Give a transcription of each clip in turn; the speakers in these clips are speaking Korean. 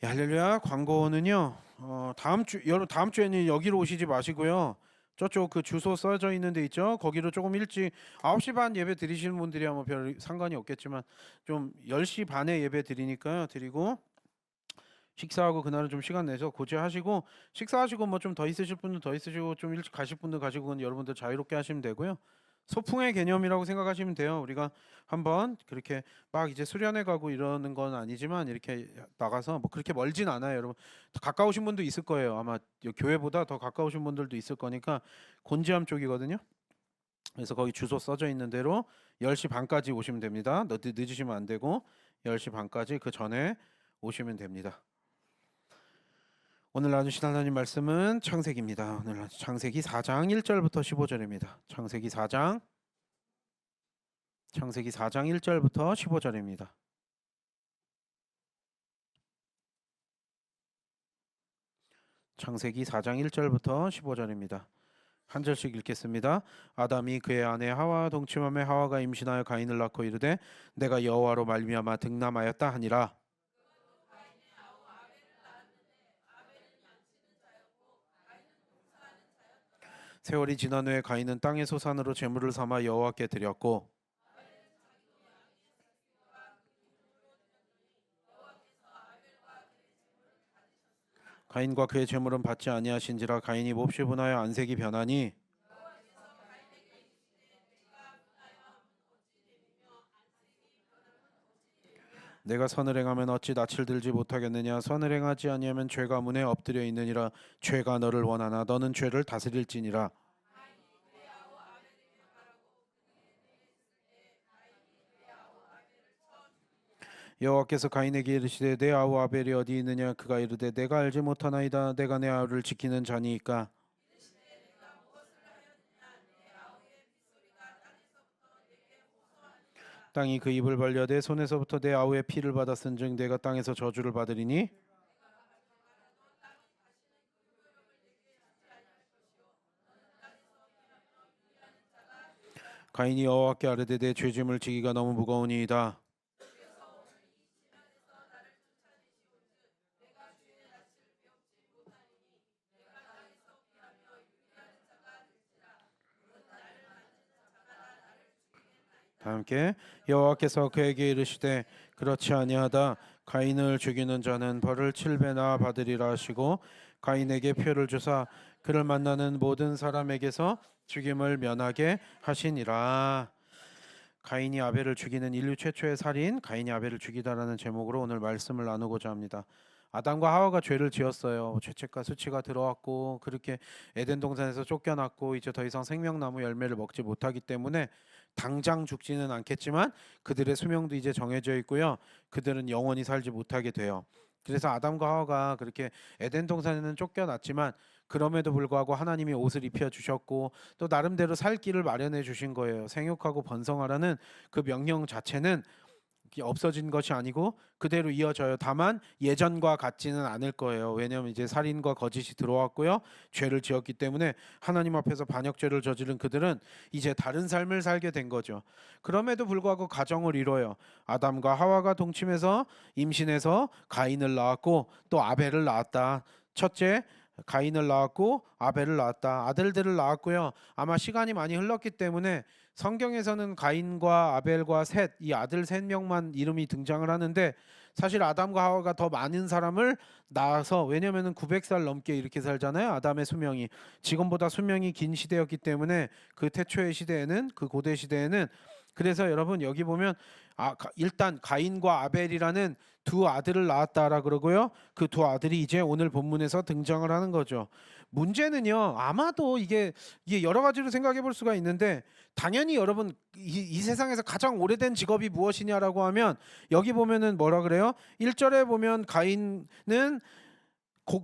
야, 할렐루야. 광고는요. 여러분 다음 주에는 여기로 오시지 마시고요. 저쪽 그 주소 써져 있는 데 있죠? 거기로 조금 일찍 9시 반 예배 드리시는 분들이야 뭐 별 상관이 없겠지만 좀 10시 반에 예배 드리니까요. 드리고 식사하고 그날은 좀 시간 내서 고지하시고 식사하시고 뭐 좀 더 있으실 분들 더 있으시고 좀 일찍 가실 분들 가시고 그건 여러분들 자유롭게 하시면 되고요. 소풍의 개념이라고 생각하시면 돼요. 우리가 한번 그렇게 막 이제 수련회 가고 이러는 건 아니지만 이렇게 나가서 뭐 그렇게 멀진 않아요, 여러분. 더 가까우신 분도 있을 거예요. 아마 교회보다 더 가까우신 분들도 있을 거니까 곤지암 쪽이거든요. 그래서 거기 주소 써져 있는 대로 10시 반까지 오시면 됩니다. 늦으시면 안 되고 10시 반까지 그 전에 오시면 됩니다. 오늘 나누신 하나님 말씀은 창세기입니다. 오늘 창세기 4장 1절부터 15절입니다. 창세기 4장 1절부터 15절입니다. 창세기 4장 1절부터 15절입니다. 한 절씩 읽겠습니다. 아담이 그의 아내 하와와 동침함에 하와가 임신하여 가인을 낳고 이르되 내가 여호와로 말미암아 득남하였다 하니라. 세월이 지난 후에 가인은 땅의 소산으로 제물을 삼아 여호와께 드렸고 가인과 그의 제물은 받지 아니하신지라. 가인이 몹시 분하여 안색이 변하니 내가 선을 행하면 어찌 낯을 들지 못하겠느냐. 선을 행하지 아니하면 죄가 문에 엎드려 있느니라. 죄가 너를 원하나 너는 죄를 다스릴지니라. 여호와께서 가인에게 이르시되 내 아우 아벨이 어디 있느냐. 그가 이르되 내가 알지 못하나이다. 내가 내 아우를 지키는 자니이까. 땅이 그 입을 벌려 내 손에서부터 내 아우의 피를 받았은즉 내가 땅에서 저주를 받으리니. 가인이 여호와께 아뢰되 내 죄짐을 지기가 너무 무거우니이다. 다 함께 여호와께서 그에게 이르시되 그렇지 아니하다. 가인을 죽이는 자는 벌을 7배나 받으리라 하시고 가인에게 표를 주사 그를 만나는 모든 사람에게서 죽임을 면하게 하시니라. 가인이 아벨을 죽이는 인류 최초의 살인, 가인이 아벨을 죽이다라는 제목으로 오늘 말씀을 나누고자 합니다. 아담과 하와가 죄를 지었어요. 죄책과 수치가 들어왔고 그렇게 에덴 동산에서 쫓겨났고 이제 더 이상 생명나무 열매를 먹지 못하기 때문에 당장 죽지는 않겠지만 그들의 수명도 이제 정해져 있고요. 그들은 영원히 살지 못하게 돼요. 그래서 아담과 하와가 그렇게 에덴 동산에는 쫓겨났지만 그럼에도 불구하고 하나님이 옷을 입혀 주셨고 또 나름대로 살 길을 마련해 주신 거예요. 생육하고 번성하라는 그 명령 자체는 없어진 것이 아니고 그대로 이어져요. 다만 예전과 같지는 않을 거예요. 왜냐하면 이제 살인과 거짓이 들어왔고요. 죄를 지었기 때문에 하나님 앞에서 반역죄를 저지른 그들은 이제 다른 삶을 살게 된 거죠. 그럼에도 불구하고 가정을 이뤄요. 아담과 하와가 동침해서 임신해서 가인을 낳았고 또 아벨을 낳았다. 첫째 가인을 낳았고 아벨을 낳았다. 아들들을 낳았고요. 아마 시간이 많이 흘렀기 때문에 성경에서는 가인과 아벨과 셋, 이 아들 셋 명만 이름이 등장을 하는데 사실 아담과 하와가 더 많은 사람을 낳아서 왜냐면은 900살 넘게 이렇게 살잖아요. 아담의 수명이 지금보다 수명이 긴 시대였기 때문에 그 태초의 시대에는 그 고대 시대에는 그래서 여러분 여기 보면 일단 가인과 아벨이라는 두 아들을 낳았다라 그러고요. 그 두 아들이 이제 오늘 본문에서 등장을 하는 거죠. 문제는요. 아마도 이게 여러 가지로 생각해 볼 수가 있는데 당연히 여러분 이 세상에서 가장 오래된 직업이 무엇이냐라고 하면 여기 보면은 뭐라 그래요? 1절에 보면 가인은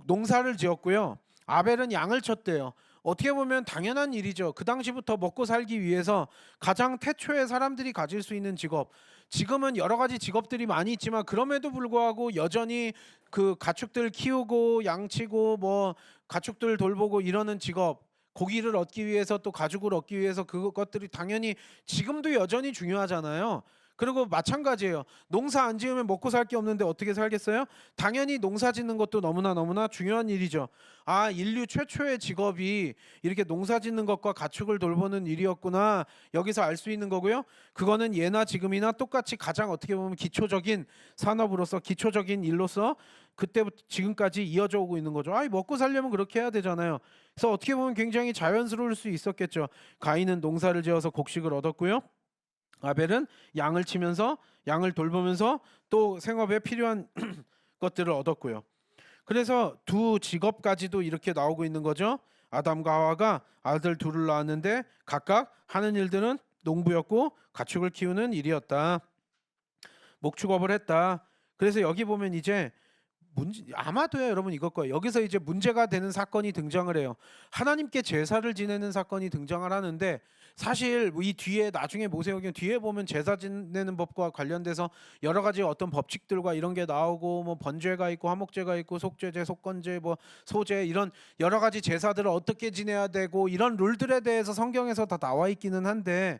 농사를 지었고요. 아벨은 양을 쳤대요. 어떻게 보면 당연한 일이죠. 그 당시부터 먹고 살기 위해서 가장 태초의 사람들이 가질 수 있는 직업. 지금은 여러 가지 직업들이 많이 있지만 그럼에도 불구하고 여전히 그 가축들 키우고 양치고 뭐 가축들 돌보고 이러는 직업. 고기를 얻기 위해서 또 가죽을 얻기 위해서 그것들이 당연히 지금도 여전히 중요하잖아요. 그리고 마찬가지예요. 농사 안 지으면 먹고 살 게 없는데 어떻게 살겠어요? 당연히 농사 짓는 것도 너무나 중요한 일이죠. 아, 인류 최초의 직업이 이렇게 농사 짓는 것과 가축을 돌보는 일이었구나. 여기서 알 수 있는 거고요. 그거는 예나 지금이나 똑같이 가장 어떻게 보면 기초적인 산업으로서 기초적인 일로서 그때부터 지금까지 이어져 오고 있는 거죠. 아, 먹고 살려면 그렇게 해야 되잖아요. 그래서 어떻게 보면 굉장히 자연스러울 수 있었겠죠. 가인은 농사를 지어서 곡식을 얻었고요. 아벨은 양을 치면서 양을 돌보면서 또 생업에 필요한 것들을 얻었고요. 그래서 두 직업까지도 이렇게 나오고 있는 거죠. 아담과 하와가 아들 둘을 낳았는데 각각 하는 일들은 농부였고 가축을 키우는 일이었다. 목축업을 했다. 그래서 여기 보면 이제 아마도요 여러분 이걸 거예요. 여기서 이제 문제가 되는 사건이 등장을 해요. 하나님께 제사를 지내는 사건이 등장을 하는데 사실 이 뒤에 나중에 모세오경 뒤에 보면 제사 지내는 법과 관련돼서 여러 가지 어떤 법칙들과 이런 게 나오고 뭐 번제가 있고 화목제가 있고 속죄제, 속건제, 뭐 소제 이런 여러 가지 제사들을 어떻게 지내야 되고 이런 룰들에 대해서 성경에서 다 나와 있기는 한데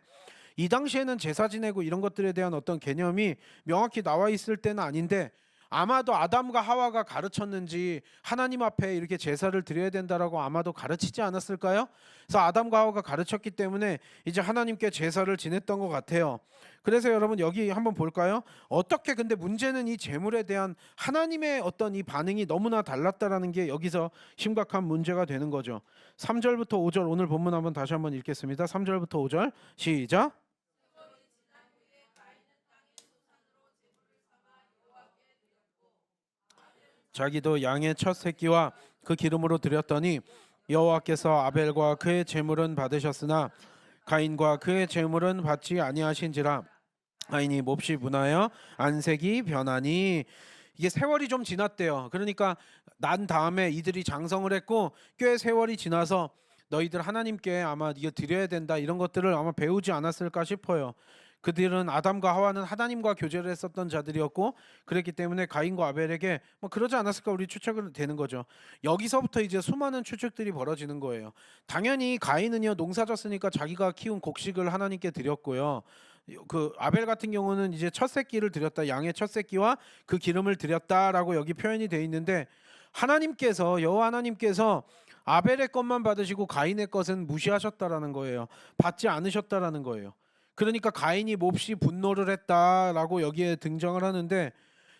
이 당시에는 제사 지내고 이런 것들에 대한 어떤 개념이 명확히 나와 있을 때는 아닌데 아마도 아담과 하와가 가르쳤는지 하나님 앞에 이렇게 제사를 드려야 된다라고 아마도 가르치지 않았을까요? 그래서 아담과 하와가 가르쳤기 때문에 이제 하나님께 제사를 지냈던 것 같아요. 그래서 여러분 여기 한번 볼까요? 어떻게 근데 문제는 이 제물에 대한 하나님의 어떤 이 반응이 너무나 달랐다라는 게 여기서 심각한 문제가 되는 거죠. 3절부터 5절 오늘 본문 한번 다시 한번 읽겠습니다. 3절부터 5절 시작. 자기도 양의 첫 새끼와 그 기름으로 드렸더니 여호와께서 아벨과 그의 제물은 받으셨으나 가인과 그의 제물은 받지 아니하신지라. 가인이 몹시 분하여 안색이 변하니 이게 세월이 좀 지났대요. 그러니까 난 다음에 이들이 장성을 했고 꽤 세월이 지나서 너희들 하나님께 아마 이거 드려야 된다 이런 것들을 아마 배우지 않았을까 싶어요. 그들은 아담과 하와는 하나님과 교제를 했었던 자들이었고 그랬기 때문에 가인과 아벨에게 뭐 그러지 않았을까 우리 추측을 되는 거죠. 여기서부터 이제 수많은 추측들이 벌어지는 거예요. 당연히 가인은요 농사졌으니까 자기가 키운 곡식을 하나님께 드렸고요. 그 아벨 같은 경우는 이제 첫 새끼를 드렸다, 양의 첫 새끼와 그 기름을 드렸다라고 여기 표현이 돼 있는데 하나님께서 여호와 하나님께서 아벨의 것만 받으시고 가인의 것은 무시하셨다라는 거예요. 받지 않으셨다라는 거예요. 그러니까 가인이 몹시 분노를 했다라고 여기에 등장을 하는데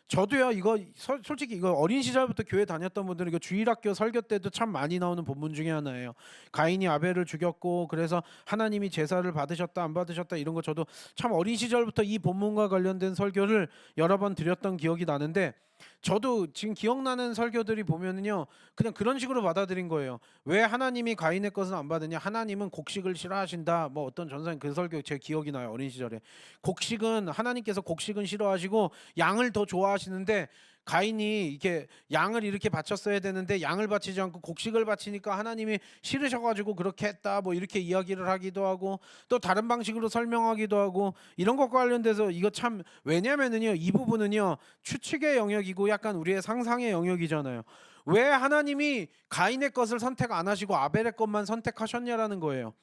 저도요 이거 솔직히 이거 어린 시절부터 교회 다녔던 분들은 이거 주일학교 설교 때도 참 많이 나오는 본문 중에 하나예요. 가인이 아벨을 죽였고 그래서 하나님이 제사를 받으셨다 안 받으셨다 이런 거 저도 참 어린 시절부터 이 본문과 관련된 설교를 여러 번 드렸던 기억이 나는데 저도 지금 기억나는 설교들이 보면은요 그냥 그런 식으로 받아들인 거예요. 왜 하나님이 가인의 것은 안 받으냐? 하나님은 곡식을 싫어하신다. 뭐 어떤 전사님 그 설교 제 기억이 나요. 어린 시절에 곡식은 하나님께서 곡식은 싫어하시고 양을 더 좋아하시는데 가인이 이렇게 양을 이렇게 바쳤어야 되는데 양을 바치지 않고 곡식을 바치니까 하나님이 싫으셔가지고 그렇게 했다 뭐 이렇게 이야기를 하기도 하고 또 다른 방식으로 설명하기도 하고 이런 것과 관련돼서 이거 참 왜냐면은요 이 부분은요 추측의 영역이고 약간 우리의 상상의 영역이잖아요. 왜 하나님이 가인의 것을 선택 안 하시고 아벨의 것만 선택하셨냐라는 거예요.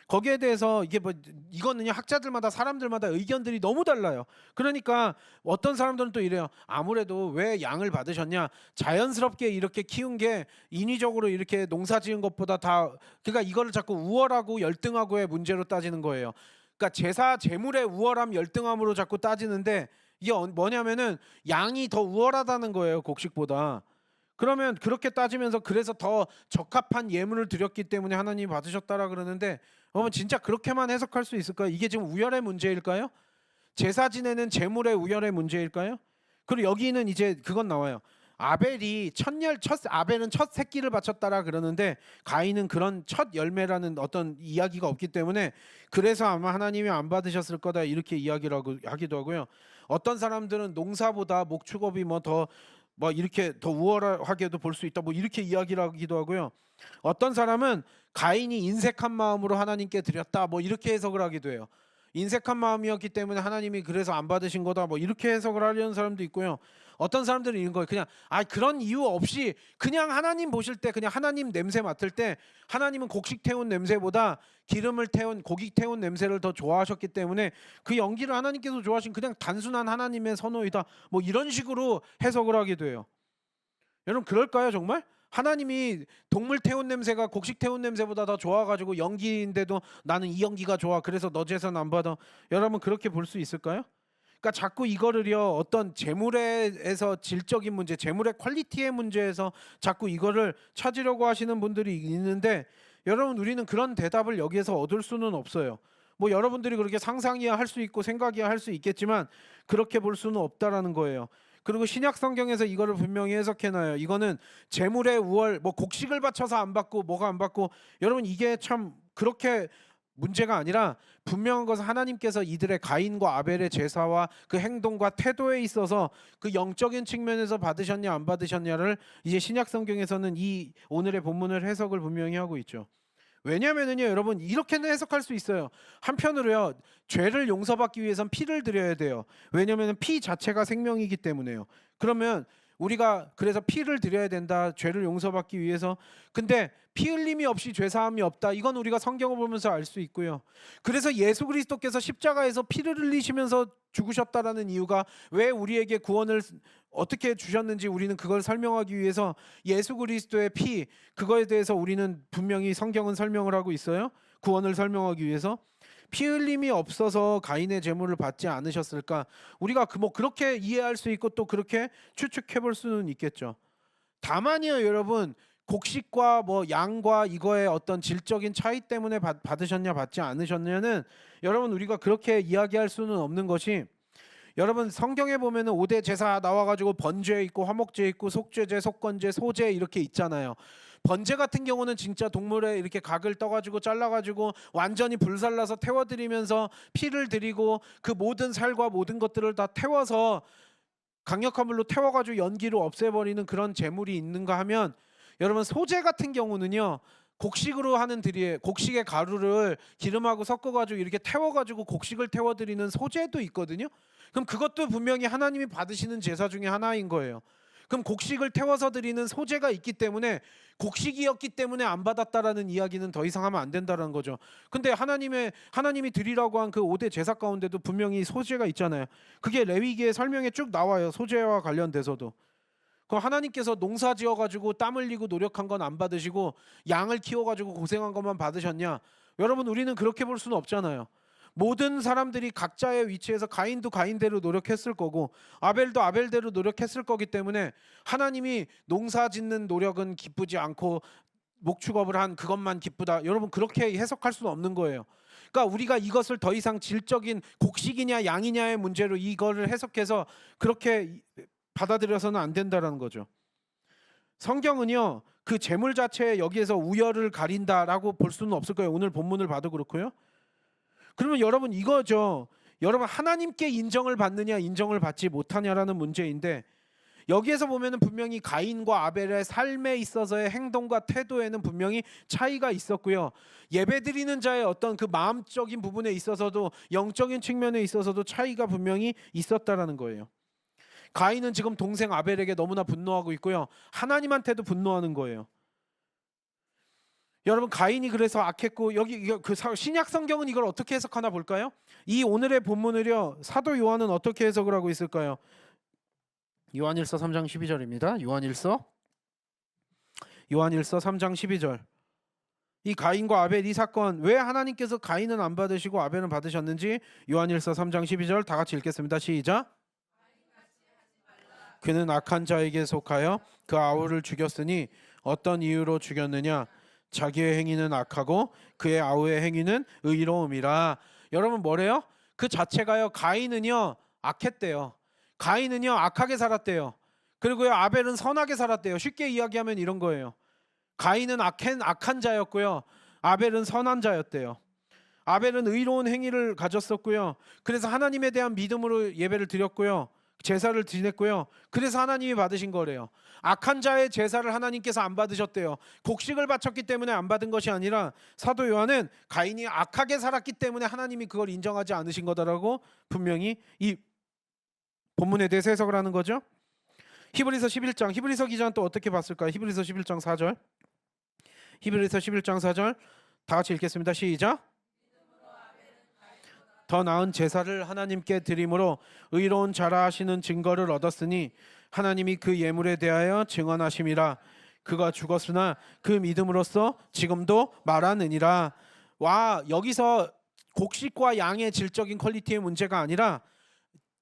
거기에 대해서 이게 뭐 이거는요 학자들마다 사람들마다 의견들이 너무 달라요. 그러니까 어떤 사람들은 또 이래요. 아무래도 왜 양을 받으셨냐? 자연스럽게 이렇게 키운 게 인위적으로 이렇게 농사 지은 것보다 다 그러니까 이거를 자꾸 우월하고 열등하고의 문제로 따지는 거예요. 그러니까 제사 제물의 우월함 열등함으로 자꾸 따지는데 이게 뭐냐면은 양이 더 우월하다는 거예요 곡식보다. 그러면 그렇게 따지면서 그래서 더 적합한 예물을 드렸기 때문에 하나님이 받으셨다라 그러는데 여러분 진짜 그렇게만 해석할 수 있을까요? 이게 지금 우열의 문제일까요? 제사 지내는 제물의 우열의 문제일까요? 그리고 여기는 이제 그건 나와요. 아벨이 아벨은 첫 새끼를 바쳤다라 그러는데 가인은 그런 첫 열매라는 어떤 이야기가 없기 때문에 그래서 아마 하나님이 안 받으셨을 거다 이렇게 이야기를 하기도 하고요. 어떤 사람들은 농사보다 목축업이 뭐 이렇게 더 우월하게도 볼 수 있다 뭐 이렇게 이야기를 하기도 하고요. 어떤 사람은 가인이 인색한 마음으로 하나님께 드렸다 뭐 이렇게 해석을 하기도 해요. 인색한 마음이었기 때문에 하나님이 그래서 안 받으신 거다 뭐 이렇게 해석을 하려는 사람도 있고요. 어떤 사람들은 이런 거예요. 그냥 그런 이유 없이 그냥 하나님 보실 때 그냥 하나님 냄새 맡을 때 하나님은 곡식 태운 냄새보다 기름을 태운 고기 태운 냄새를 더 좋아하셨기 때문에 그 연기를 하나님께서 좋아하신 그냥 단순한 하나님의 선호이다. 뭐 이런 식으로 해석을 하게 돼요. 여러분 그럴까요 정말? 하나님이 동물 태운 냄새가 곡식 태운 냄새보다 더 좋아가지고 연기인데도 나는 이 연기가 좋아. 그래서 너 제사는 안 받아. 여러분 그렇게 볼 수 있을까요? 그러니까 자꾸 이거를요 어떤 재물에서 질적인 문제, 재물의 퀄리티의 문제에서 자꾸 이거를 찾으려고 하시는 분들이 있는데 여러분 우리는 그런 대답을 여기에서 얻을 수는 없어요. 뭐 여러분들이 그렇게 상상이야 할 수 있고 생각이야 할 수 있겠지만 그렇게 볼 수는 없다라는 거예요. 그리고 신약 성경에서 이거를 분명히 해석해놔요. 이거는 재물의 우월, 뭐 곡식을 바쳐서 안 받고 뭐가 안 받고 여러분 이게 참 그렇게 문제가 아니라 분명한 것은 하나님께서 이들의 가인과 아벨의 제사와 그 행동과 태도에 있어서 그 영적인 측면에서 받으셨냐 안 받으셨냐를 이제 신약 성경에서는 이 오늘의 본문을 해석을 분명히 하고 있죠. 왜냐면은요 여러분 이렇게는 해석할 수 있어요. 한편으로요 죄를 용서받기 위해선 피를 드려야 돼요. 왜냐면은 피 자체가 생명이기 때문에요. 그러면 우리가 그래서 피를 드려야 된다. 죄를 용서받기 위해서. 근데 피 흘림이 없이 죄 사함이 없다. 이건 우리가 성경을 보면서 알 수 있고요. 그래서 예수 그리스도께서 십자가에서 피를 흘리시면서 죽으셨다라는 이유가 왜 우리에게 구원을 어떻게 주셨는지 우리는 그걸 설명하기 위해서 예수 그리스도의 피 그거에 대해서 우리는 분명히 성경은 설명을 하고 있어요. 구원을 설명하기 위해서 피 흘림이 없어서 가인의 제물을 받지 않으셨을까? 우리가 그렇게 이해할 수 있고 또 그렇게 추측해 볼 수는 있겠죠. 다만요, 여러분 곡식과 뭐 양과 이거의 어떤 질적인 차이 때문에 받으셨냐 받지 않으셨냐는 여러분 우리가 그렇게 이야기할 수는 없는 것이 여러분 성경에 보면은 5대 제사 나와가지고 번제 있고 화목제 있고 속죄제, 속건제, 소제 이렇게 있잖아요. 번제 같은 경우는 진짜 동물의 이렇게 각을 떠가지고 잘라가지고 완전히 불살라서 태워드리면서 피를 드리고 그 모든 살과 모든 것들을 다 태워서 강력한 불로 태워가지고 연기로 없애버리는 그런 제물이 있는가 하면 여러분 소제 같은 경우는요 곡식으로 하는 드리에 곡식의 가루를 기름하고 섞어가지고 이렇게 태워가지고 곡식을 태워드리는 소제도 있거든요. 그럼 그것도 분명히 하나님이 받으시는 제사 중에 하나인 거예요. 그럼 곡식을 태워서 드리는 소제가 있기 때문에 곡식이었기 때문에 안 받았다라는 이야기는 더 이상 하면 안 된다는 거죠. 근데 하나님이 드리라고 한 그 5대 제사 가운데도 분명히 소제가 있잖아요. 그게 레위기의 설명에 쭉 나와요. 소제와 관련돼서도. 그럼 하나님께서 농사 지어가지고 땀 흘리고 노력한 건 안 받으시고 양을 키워가지고 고생한 것만 받으셨냐? 여러분 우리는 그렇게 볼 수는 없잖아요. 모든 사람들이 각자의 위치에서 가인도 가인대로 노력했을 거고 아벨도 아벨대로 노력했을 거기 때문에 하나님이 농사 짓는 노력은 기쁘지 않고 목축업을 한 그것만 기쁘다. 여러분 그렇게 해석할 수는 없는 거예요. 그러니까 우리가 이것을 더 이상 질적인 곡식이냐 양이냐의 문제로 이거를 해석해서 그렇게 받아들여서는 안 된다라는 거죠. 성경은요 그 재물 자체에 여기에서 우열을 가린다라고 볼 수는 없을 거예요. 오늘 본문을 봐도 그렇고요. 그러면 여러분 이거죠. 여러분 하나님께 인정을 받느냐 인정을 받지 못하냐라는 문제인데 여기에서 보면은 분명히 가인과 아벨의 삶에 있어서의 행동과 태도에는 분명히 차이가 있었고요. 예배드리는 자의 어떤 그 마음적인 부분에 있어서도 영적인 측면에 있어서도 차이가 분명히 있었다라는 거예요. 가인은 지금 동생 아벨에게 너무나 분노하고 있고요. 하나님한테도 분노하는 거예요. 여러분 가인이 그래서 악했고 여기 그 신약 성경은 이걸 어떻게 해석하나 볼까요? 이 오늘의 본문을요 사도 요한은 어떻게 해석을 하고 있을까요? 요한일서 3장 12절입니다. 요한일서 3장 12절. 이 가인과 아벨 이 사건 왜 하나님께서 가인은 안 받으시고 아벨은 받으셨는지 요한일서 3장 12절 다 같이 읽겠습니다. 시작. 그는 악한 자에게 속하여 그 아우를 죽였으니 어떤 이유로 죽였느냐? 자기의 행위는 악하고 그의 아우의 행위는 의로움이라. 여러분 뭐래요? 그 자체가요 가인은요 악했대요. 가인은요 악하게 살았대요. 그리고요 아벨은 선하게 살았대요. 쉽게 이야기하면 이런 거예요. 가인은 악한 자였고요. 아벨은 선한 자였대요. 아벨은 의로운 행위를 가졌었고요. 그래서 하나님에 대한 믿음으로 예배를 드렸고요. 제사를 지냈고요. 그래서 하나님이 받으신 거래요. 악한 자의 제사를 하나님께서 안 받으셨대요. 곡식을 바쳤기 때문에 안 받은 것이 아니라 사도 요한은 가인이 악하게 살았기 때문에 하나님이 그걸 인정하지 않으신 거다라고 분명히 이 본문에 대해서 해석을 하는 거죠. 히브리서 11장 히브리서 기자는 또 어떻게 봤을까요? 히브리서 11장 4절. 히브리서 11장 4절 다 같이 읽겠습니다. 시작. 더 나은 제사를 하나님께 드림으로 의로운 자라 하시는 증거를 얻었으니 하나님이 그 예물에 대하여 증언하심이라. 그가 죽었으나 그 믿음으로써 지금도 말하느니라. 와, 여기서 곡식과 양의 질적인 퀄리티의 문제가 아니라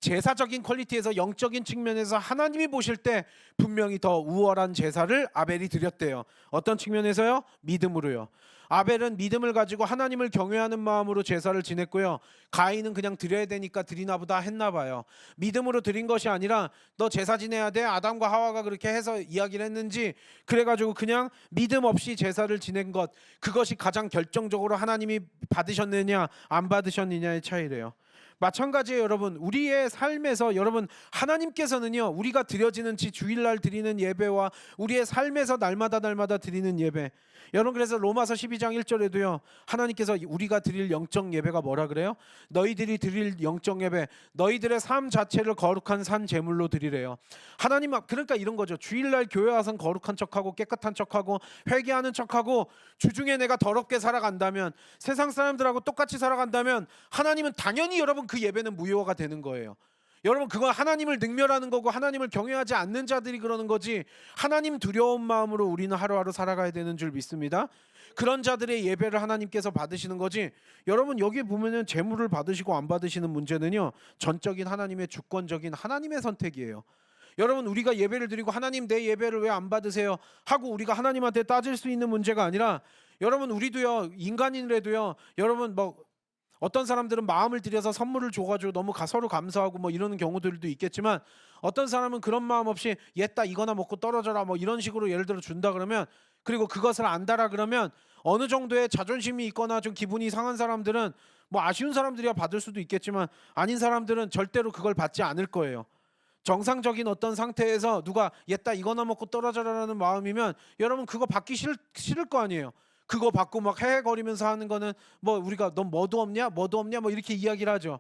제사적인 퀄리티에서 영적인 측면에서 하나님이 보실 때 분명히 더 우월한 제사를 아벨이 드렸대요. 어떤 측면에서요? 믿음으로요. 아벨은 믿음을 가지고 하나님을 경외하는 마음으로 제사를 지냈고요. 가인은 그냥 드려야 되니까 드리나 보다 했나 봐요. 믿음으로 드린 것이 아니라 너 제사 지내야 돼, 아담과 하와가 그렇게 해서 이야기를 했는지, 그래가지고 그냥 믿음 없이 제사를 지낸 것, 그것이 가장 결정적으로 하나님이 받으셨느냐 안 받으셨느냐의 차이래요. 마찬가지예요. 여러분, 우리의 삶에서 여러분 하나님께서는요, 우리가 드려지는 주일날 드리는 예배와 우리의 삶에서 날마다 드리는 예배, 여러분 그래서 로마서 12장 1절에도요 하나님께서 우리가 드릴 영적 예배가 뭐라 그래요? 너희들이 드릴 영적 예배, 너희들의 삶 자체를 거룩한 산 제물로 드리래요. 하나님 그러니까 이런 거죠. 주일날 교회 와서 거룩한 척하고 깨끗한 척하고 회개하는 척하고 주중에 내가 더럽게 살아간다면, 세상 사람들하고 똑같이 살아간다면 하나님은 당연히 여러분 그 예배는 무효가 되는 거예요. 여러분 그건 하나님을 능멸하는 거고 하나님을 경외하지 않는 자들이 그러는 거지, 하나님 두려운 마음으로 우리는 하루하루 살아가야 되는 줄 믿습니다. 그런 자들의 예배를 하나님께서 받으시는 거지. 여러분 여기 보면은 재물을 받으시고 안 받으시는 문제는요 전적인 하나님의 주권적인 하나님의 선택이에요. 여러분 우리가 예배를 드리고 하나님 내 예배를 왜 안 받으세요 하고 우리가 하나님한테 따질 수 있는 문제가 아니라, 여러분 우리도요 인간인이라도요, 여러분 뭐 어떤 사람들은 마음을 들여서 선물을 줘가지고 너무 서로 감사하고 뭐 이러는 경우들도 있겠지만, 어떤 사람은 그런 마음 없이 얘따 이거나 먹고 떨어져라 뭐 이런 식으로 예를 들어 준다 그러면, 그리고 그것을 안다라 그러면 어느 정도의 자존심이 있거나 좀 기분이 상한 사람들은, 뭐 아쉬운 사람들이야 받을 수도 있겠지만 아닌 사람들은 절대로 그걸 받지 않을 거예요. 정상적인 어떤 상태에서 누가 얘따 이거나 먹고 떨어져라라는 마음이면 여러분 그거 받기 싫을 거 아니에요. 그거 받고 막 헤헤거리면서 하는 거는 뭐 우리가 넌 뭐도 없냐 뭐 이렇게 이야기를 하죠.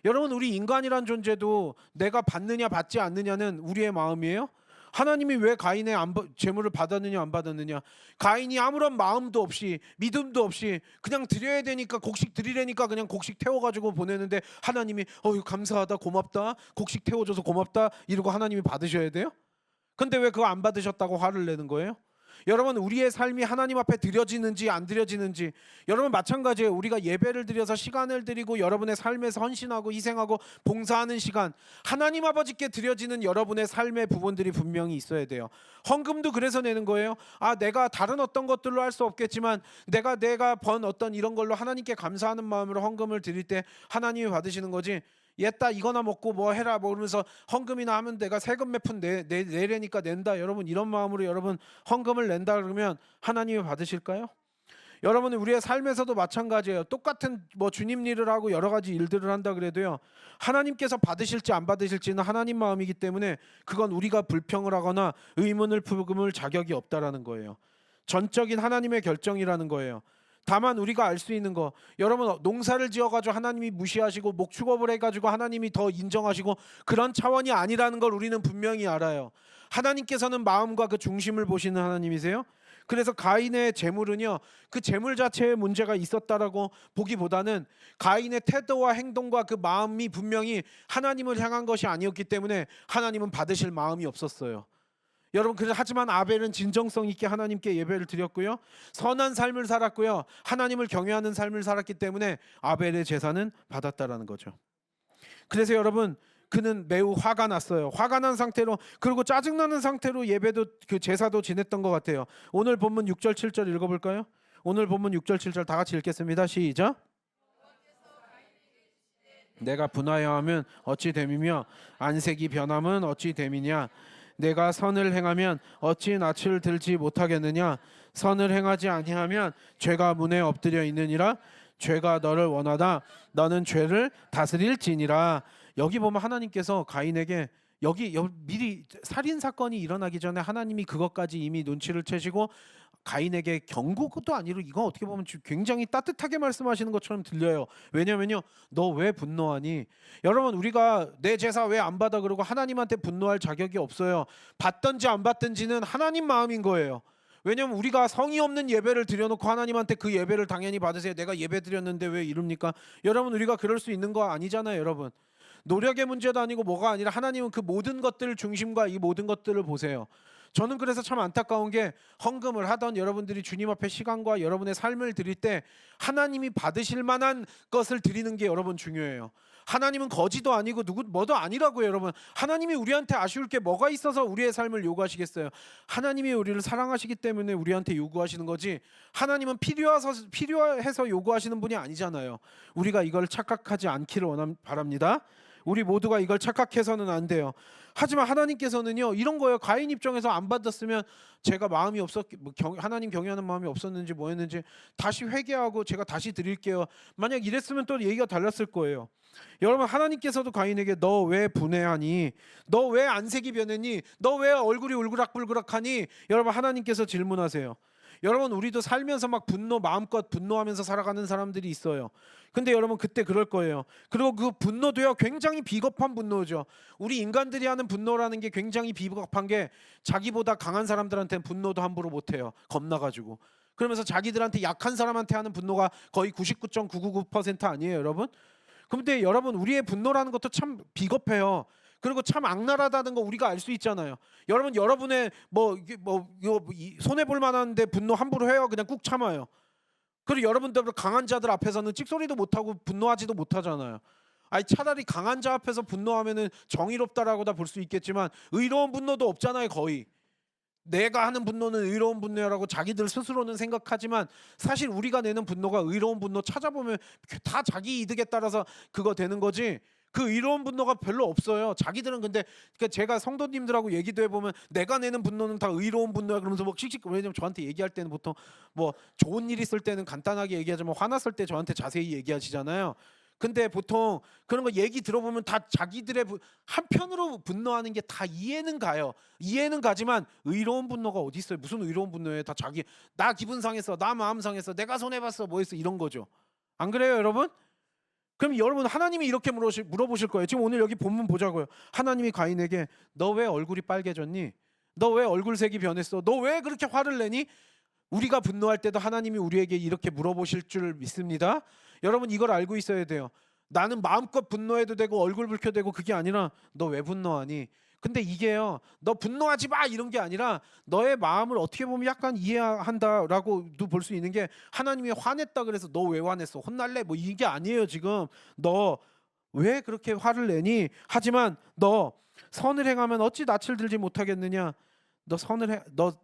여러분 우리 인간이란 존재도 내가 받느냐 받지 않느냐는 우리의 마음이에요. 하나님이 왜 가인의 재물을 받았느냐 안 받았느냐, 가인이 아무런 마음도 없이 믿음도 없이 그냥 드려야 되니까 곡식 드리려니까 그냥 곡식 태워가지고 보내는데 하나님이 감사하다 고맙다 곡식 태워줘서 고맙다 이러고 하나님이 받으셔야 돼요? 근데 왜 그거 안 받으셨다고 화를 내는 거예요? 여러분 우리의 삶이 하나님 앞에 드려지는지 안 드려지는지, 여러분 마찬가지예요. 우리가 예배를 드려서 시간을 드리고 여러분의 삶에서 헌신하고 희생하고 봉사하는 시간, 하나님 아버지께 드려지는 여러분의 삶의 부분들이 분명히 있어야 돼요. 헌금도 그래서 내는 거예요. 내가 다른 어떤 것들로 할 수 없겠지만 내가 번 어떤 이런 걸로 하나님께 감사하는 마음으로 헌금을 드릴 때 하나님이 받으시는 거지, 얘따 이거나 먹고 뭐 해라 뭐 그러면서 헌금이나 하면 내가 세금 몇 푼 내려니까 낸다, 여러분 이런 마음으로 여러분 헌금을 낸다 그러면 하나님이 받으실까요? 여러분 우리의 삶에서도 마찬가지예요. 똑같은 뭐 주님 일을 하고 여러 가지 일들을 한다 그래도요, 하나님께서 받으실지 안 받으실지는 하나님 마음이기 때문에 그건 우리가 불평을 하거나 의문을 품을 자격이 없다라는 거예요. 전적인 하나님의 결정이라는 거예요. 다만 우리가 알 수 있는 거, 여러분 농사를 지어가지고 하나님이 무시하시고 목축업을 해가지고 하나님이 더 인정하시고 그런 차원이 아니라는 걸 우리는 분명히 알아요. 하나님께서는 마음과 그 중심을 보시는 하나님이세요. 그래서 가인의 재물은요 그 재물 자체에 문제가 있었다라고 보기보다는 가인의 태도와 행동과 그 마음이 분명히 하나님을 향한 것이 아니었기 때문에 하나님은 받으실 마음이 없었어요. 여러분 하지만 아벨은 진정성 있게 하나님께 예배를 드렸고요, 선한 삶을 살았고요, 하나님을 경외하는 삶을 살았기 때문에 아벨의 제사는 받았다라는 거죠. 그래서 여러분 그는 매우 화가 났어요. 화가 난 상태로, 그리고 짜증나는 상태로 예배도 그 제사도 지냈던 것 같아요. 오늘 본문 6절 7절 읽어볼까요? 오늘 본문 6절 7절 다 같이 읽겠습니다. 시작. 내가 분하여 하면 어찌 됨이며 안색이 변함은 어찌 됨이냐, 내가 선을 행하면 어찌 낯을 들지 못하겠느냐, 선을 행하지 아니하면 죄가 문에 엎드려 있느니라, 죄가 너를 원하다 너는 죄를 다스릴지니라. 여기 보면 하나님께서 가인에게 여기 미리 살인 사건이 일어나기 전에 하나님이 그것까지 이미 눈치를 채시고 가인에게 경고도 아니고 이건 어떻게 보면 굉장히 따뜻하게 말씀하시는 것처럼 들려요. 왜냐면요, 너 왜 분노하니? 여러분, 우리가 내 제사 왜 안 받아 그러고 하나님한테 분노할 자격이 없어요. 받든지 안 받든지는 하나님 마음인 거예요. 왜냐면 우리가 성의 없는 예배를 드려놓고 하나님한테 그 예배를 당연히 받으세요. 내가 예배 드렸는데 왜 이럽니까? 여러분, 우리가 그럴 수 있는 거 아니잖아요. 여러분, 노력의 문제도 아니고 뭐가 아니라 하나님은 그 모든 것들 중심과 이 모든 것들을 보세요. 저는 그래서 참 안타까운 게, 헌금을 하던 여러분들이 주님 앞에 시간과 여러분의 삶을 드릴 때 하나님이 받으실 만한 것을 드리는 게 여러분 중요해요. 하나님은 거지도 아니고 누구 뭐도 아니라고요. 여러분, 하나님이 우리한테 아쉬울 게 뭐가 있어서 우리의 삶을 요구하시겠어요? 하나님이 우리를 사랑하시기 때문에 우리한테 요구하시는 거지, 하나님은 필요해서 요구하시는 분이 아니잖아요. 우리가 이걸 착각하지 않기를 바랍니다. 우리 모두가 이걸 착각해서는 안 돼요. 하지만 하나님께서는요, 이런 거예요. 가인 입장에서 안 받았으면 제가 마음이 하나님 경외하는 마음이 없었는지 뭐였는지 다시 회개하고 제가 다시 드릴게요. 만약 이랬으면 또 얘기가 달랐을 거예요. 여러분, 하나님께서도 가인에게 너 왜 분해하니? 너 왜 안색이 변했니? 너 왜 얼굴이 울그락불그락하니? 여러분, 하나님께서 질문하세요. 여러분, 우리도 살면서 막 마음껏 분노하면서 살아가는 사람들이 있어요. 근데 여러분, 그때 그럴 거예요. 그리고 그 분노도요, 굉장히 비겁한 분노죠. 우리 인간들이 하는 분노라는 게 굉장히 비겁한 게, 자기보다 강한 사람들한테는 분노도 함부로 못해요. 겁나가지고. 그러면서 자기들한테 약한 사람한테 하는 분노가 거의 99.999% 아니에요, 여러분? 근데 여러분, 우리의 분노라는 것도 참 비겁해요. 그리고 참 악랄하다는 거 우리가 알 수 있잖아요. 여러분의 손해 볼 만한데 분노 함부로 해요? 그냥 꾹 참아요. 그리고 여러분들 강한 자들 앞에서는 찍소리도 못하고 분노하지도 못하잖아요. 아니, 차라리 강한 자 앞에서 분노하면은 정의롭다라고다 볼 수 있겠지만 의로운 분노도 없잖아요. 거의 내가 하는 분노는 의로운 분노라고 자기들 스스로는 생각하지만, 사실 우리가 내는 분노가 의로운 분노 찾아보면 다 자기 이득에 따라서 그거 되는 거지, 그 의로운 분노가 별로 없어요. 자기들은. 근데 그러니까 제가 성도님들하고 얘기도 해보면 내가 내는 분노는 다 의로운 분노야 그러면서 막 씩씩, 왜냐면 저한테 얘기할 때는 보통 뭐 좋은 일 있을 때는 간단하게 얘기하지만 화났을 때 저한테 자세히 얘기하시잖아요. 근데 보통 그런 거 얘기 들어보면 다 자기들의 한편으로 분노하는 게 다 이해는 가요. 이해는 가지만 의로운 분노가 어디 있어요? 무슨 의로운 분노예요? 다 나 기분 상했어, 나 마음 상했어, 내가 손해봤어, 뭐 했어, 이런 거죠. 안 그래요, 여러분? 그럼 여러분, 하나님이 이렇게 물어보실 거예요. 지금 오늘 여기 본문 보자고요. 하나님이 가인에게 너 왜 얼굴이 빨개졌니? 너 왜 얼굴색이 변했어? 너 왜 그렇게 화를 내니? 우리가 분노할 때도 하나님이 우리에게 이렇게 물어보실 줄 믿습니다. 여러분, 이걸 알고 있어야 돼요. 나는 마음껏 분노해도 되고 얼굴 붉혀대고 그게 아니라 너 왜 분노하니? 근데 이게요, 너 분노하지 마 이런 게 아니라 너의 마음을 어떻게 보면 약간 이해한다라고도 볼 수 있는 게, 하나님이 화냈다 그래서 너 왜 화냈어? 혼날래? 뭐 이게 아니에요. 지금 너 왜 그렇게 화를 내니? 하지만 너 선을 행하면 어찌 낯을 들지 못하겠느냐?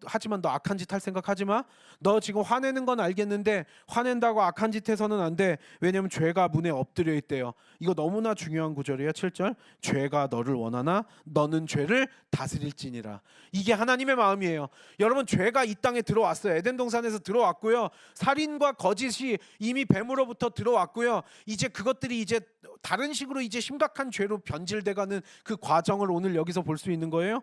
하지만 너 악한 짓 할 생각하지 마. 너 지금 화내는 건 알겠는데 화낸다고 악한 짓 해서는 안 돼. 왜냐면 죄가 문에 엎드려 있대요. 이거 너무나 중요한 구절이에요. 7절. 죄가 너를 원하나 너는 죄를 다스릴지니라. 이게 하나님의 마음이에요. 여러분, 죄가 이 땅에 들어왔어요. 에덴 동산에서 들어왔고요. 살인과 거짓이 이미 뱀으로부터 들어왔고요. 이제 그것들이 이제 다른 식으로 이제 심각한 죄로 변질돼가는 그 과정을 오늘 여기서 볼 수 있는 거예요.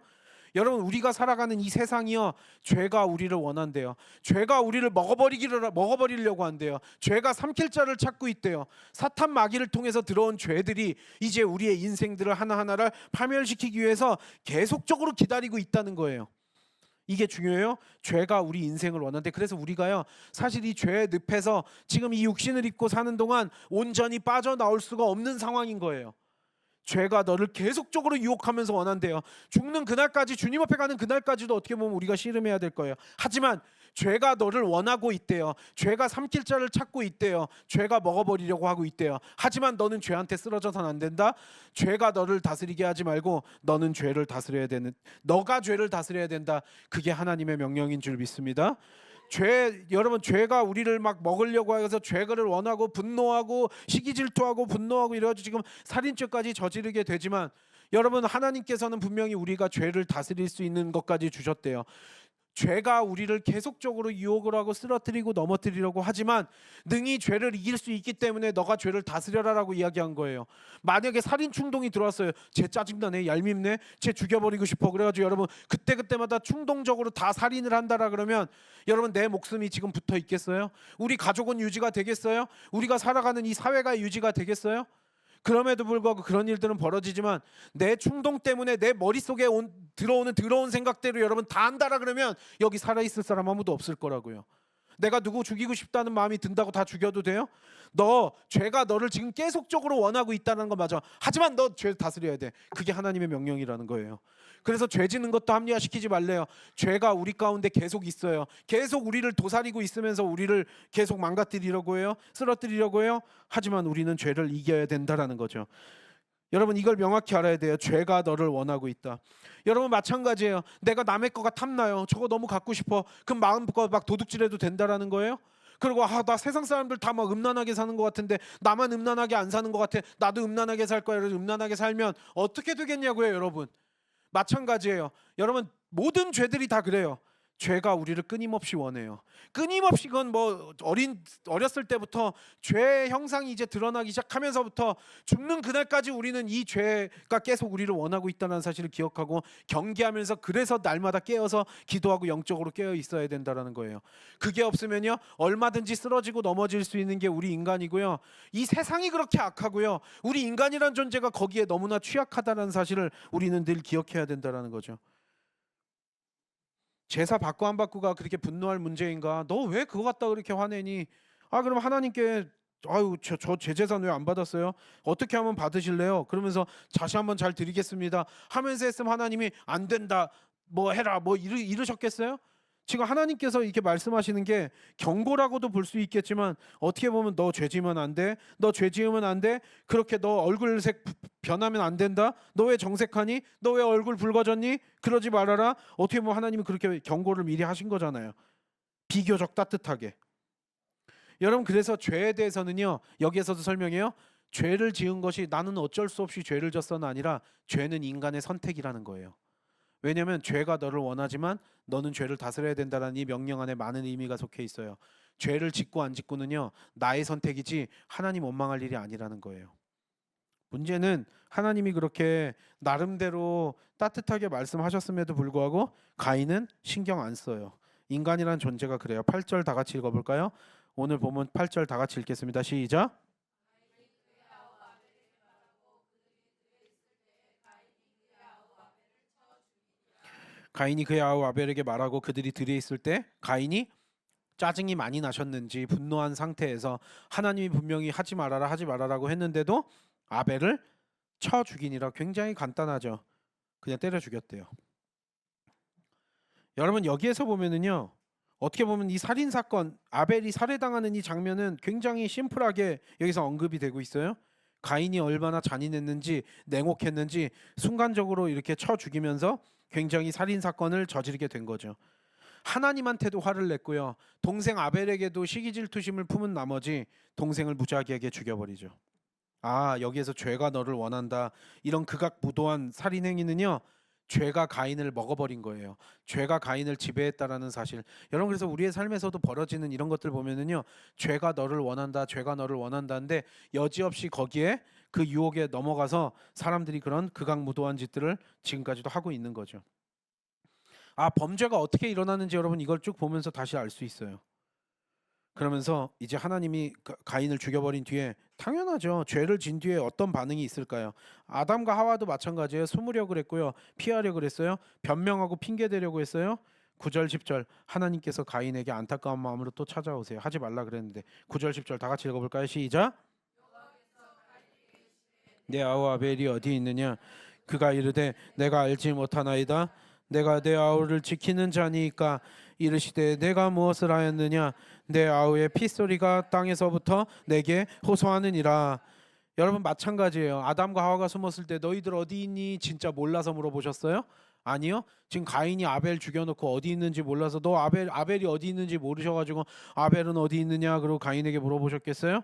여러분, 우리가 살아가는 이 세상이요, 죄가 우리를 원한대요. 죄가 우리를 먹어버리려고 한대요. 죄가 삼킬 자를 찾고 있대요. 사탄 마귀를 통해서 들어온 죄들이 이제 우리의 인생들을 하나하나를 파멸시키기 위해서 계속적으로 기다리고 있다는 거예요. 이게 중요해요. 죄가 우리 인생을 원하는데, 그래서 우리가요, 사실 이 죄의 늪에서 지금 이 육신을 입고 사는 동안 온전히 빠져나올 수가 없는 상황인 거예요. 죄가 너를 계속적으로 유혹하면서 원한대요. 죽는 그날까지, 주님 앞에 가는 그날까지도 어떻게 보면 우리가 씨름해야 될 거예요. 하지만 죄가 너를 원하고 있대요. 죄가 삼킬 자를 찾고 있대요. 죄가 먹어버리려고 하고 있대요. 하지만 너는 죄한테 쓰러져서는 안 된다. 죄가 너를 다스리게 하지 말고 너가 죄를 다스려야 된다. 그게 하나님의 명령인 줄 믿습니다. 여러분, 죄가 우리를 막 먹으려고 해서 죄를 원하고 분노하고 시기질투하고 분노하고 이래가지고 지금 살인죄까지 저지르게 되지만, 여러분, 하나님께서는 분명히 우리가 죄를 다스릴 수 있는 것까지 주셨대요. 죄가 우리를 계속적으로 유혹을 하고 쓰러뜨리고 넘어뜨리려고 하지만 능히 죄를 이길 수 있기 때문에 너가 죄를 다스려라라고 이야기한 거예요. 만약에 살인 충동이 들어왔어요. 쟤 짜증나네, 얄밉네, 쟤 죽여버리고 싶어. 그래가지고 여러분 그때마다 충동적으로 다 살인을 한다라 그러면 여러분 내 목숨이 지금 붙어 있겠어요? 우리 가족은 유지가 되겠어요? 우리가 살아가는 이 사회가 유지가 되겠어요? 그럼에도 불구하고 그런 일들은 벌어지지만 내 충동 때문에 내 머릿속에 들어오는 더러운 생각대로 여러분 다 한다라 그러면 여기 살아있을 사람 아무도 없을 거라고요. 내가 누구 죽이고 싶다는 마음이 든다고 다 죽여도 돼요? 너 죄가 너를 지금 계속적으로 원하고 있다는 거 맞아. 하지만 너 죄 다스려야 돼. 그게 하나님의 명령이라는 거예요. 그래서 죄 짓는 것도 합리화시키지 말래요. 죄가 우리 가운데 계속 있어요. 계속 우리를 도사리고 있으면서 우리를 계속 망가뜨리려고 해요. 쓰러뜨리려고 해요. 하지만 우리는 죄를 이겨야 된다라는 거죠. 여러분 이걸 명확히 알아야 돼요. 죄가 너를 원하고 있다. 여러분 마찬가지예요. 내가 남의 거가 탐나요. 저거 너무 갖고 싶어. 그럼 마음껏 막 도둑질해도 된다라는 거예요? 그리고 나 세상 사람들 다 막 음란하게 사는 것 같은데 나만 음란하게 안 사는 것 같아. 나도 음란하게 살 거야. 그래서 음란하게 살면 어떻게 되겠냐고요, 여러분. 마찬가지예요. 여러분 모든 죄들이 다 그래요. 죄가 우리를 끊임없이 원해요. 끊임없이 그건 뭐 어렸을 때부터 죄의 형상이 이제 드러나기 시작하면서부터 죽는 그날까지 우리는 이 죄가 계속 우리를 원하고 있다는 사실을 기억하고 경계하면서 그래서 날마다 깨어서 기도하고 영적으로 깨어 있어야 된다라는 거예요. 그게 없으면요 얼마든지 쓰러지고 넘어질 수 있는 게 우리 인간이고요. 이 세상이 그렇게 악하고요. 우리 인간이란 존재가 거기에 너무나 취약하다는 사실을 우리는 늘 기억해야 된다라는 거죠. 제사 받고 안 받고가 그렇게 분노할 문제인가? 너 왜 그거 갖다 그렇게 화내니? 그럼 하나님께 아유 저 제 재산 왜 안 받았어요? 어떻게 하면 받으실래요? 그러면서 다시 한번 잘 드리겠습니다 하면서 했으면 하나님이 안 된다 뭐 해라 뭐 이러셨겠어요? 지금 하나님께서 이렇게 말씀하시는 게 경고라고도 볼 수 있겠지만 어떻게 보면 너 죄 지으면 안 돼. 너 죄 지으면 안 돼. 그렇게 너 얼굴색 변하면 안 된다. 너 왜 정색하니? 너 왜 얼굴 붉어졌니? 그러지 말아라. 어떻게 보면 하나님은 그렇게 경고를 미리 하신 거잖아요. 비교적 따뜻하게. 여러분 그래서 죄에 대해서는요. 여기에서도 설명해요. 죄를 지은 것이 나는 어쩔 수 없이 죄를 졌어는 아니라 죄는 인간의 선택이라는 거예요. 왜냐하면 죄가 너를 원하지만 너는 죄를 다스려야 된다는 이 명령 안에 많은 의미가 속해 있어요. 죄를 짓고 안 짓고는요 나의 선택이지 하나님 원망할 일이 아니라는 거예요. 문제는 하나님이 그렇게 나름대로 따뜻하게 말씀하셨음에도 불구하고 가인은 신경 안 써요. 인간이란 존재가 그래요. 8절 다 같이 읽어볼까요? 오늘 보면 8절 다 같이 읽겠습니다. 시작. 가인이 그의 아우 아벨에게 말하고 그들이 들에 있을 때 가인이 짜증이 많이 나셨는지 분노한 상태에서 하나님이 분명히 하지 말아라고 했는데도 아벨을 쳐 죽이니라. 굉장히 간단하죠. 그냥 때려 죽였대요. 여러분 여기에서 보면은요 어떻게 보면 이 살인 사건 아벨이 살해당하는 이 장면은 굉장히 심플하게 여기서 언급이 되고 있어요. 가인이 얼마나 잔인했는지 냉혹했는지 순간적으로 이렇게 쳐 죽이면서 굉장히 살인 사건을 저지르게 된 거죠. 하나님한테도 화를 냈고요. 동생 아벨에게도 시기질투심을 품은 나머지 동생을 무지하게 죽여버리죠. 여기에서 죄가 너를 원한다. 이런 극악무도한 살인 행위는요. 죄가 가인을 먹어버린 거예요. 죄가 가인을 지배했다라는 사실. 여러분 그래서 우리의 삶에서도 벌어지는 이런 것들 보면은요. 죄가 너를 원한다. 죄가 너를 원한다인데 여지없이 거기에 그 유혹에 넘어가서 사람들이 그런 극악무도한 짓들을 지금까지도 하고 있는 거죠. 범죄가 어떻게 일어나는지 여러분 이걸 쭉 보면서 다시 알 수 있어요. 그러면서 이제 하나님이 가인을 죽여버린 뒤에 당연하죠. 죄를 진 뒤에 어떤 반응이 있을까요? 아담과 하와도 마찬가지예요. 숨으려고 그랬고요. 피하려고 그랬어요. 변명하고 핑계대려고 했어요. 9절 10절 하나님께서 가인에게 안타까운 마음으로 또 찾아오세요. 하지 말라 그랬는데 9절 10절 다 같이 읽어볼까요? 시작. 내 아우 아벨이 어디 있느냐? 그가 이르되 내가 알지 못하나이다. 내가 내 아우를 지키는 자니까. 이르시되 내가 무엇을 하였느냐? 내 아우의 핏소리가 땅에서부터 내게 호소하느니라. 여러분 마찬가지예요. 아담과 하와가 숨었을 때 너희들 어디 있니? 진짜 몰라서 물어보셨어요? 아니요. 지금 가인이 아벨 죽여놓고 어디 있는지 몰라서 너 아벨이 어디 있는지 모르셔가지고 아벨은 어디 있느냐 그러고 가인에게 물어보셨겠어요?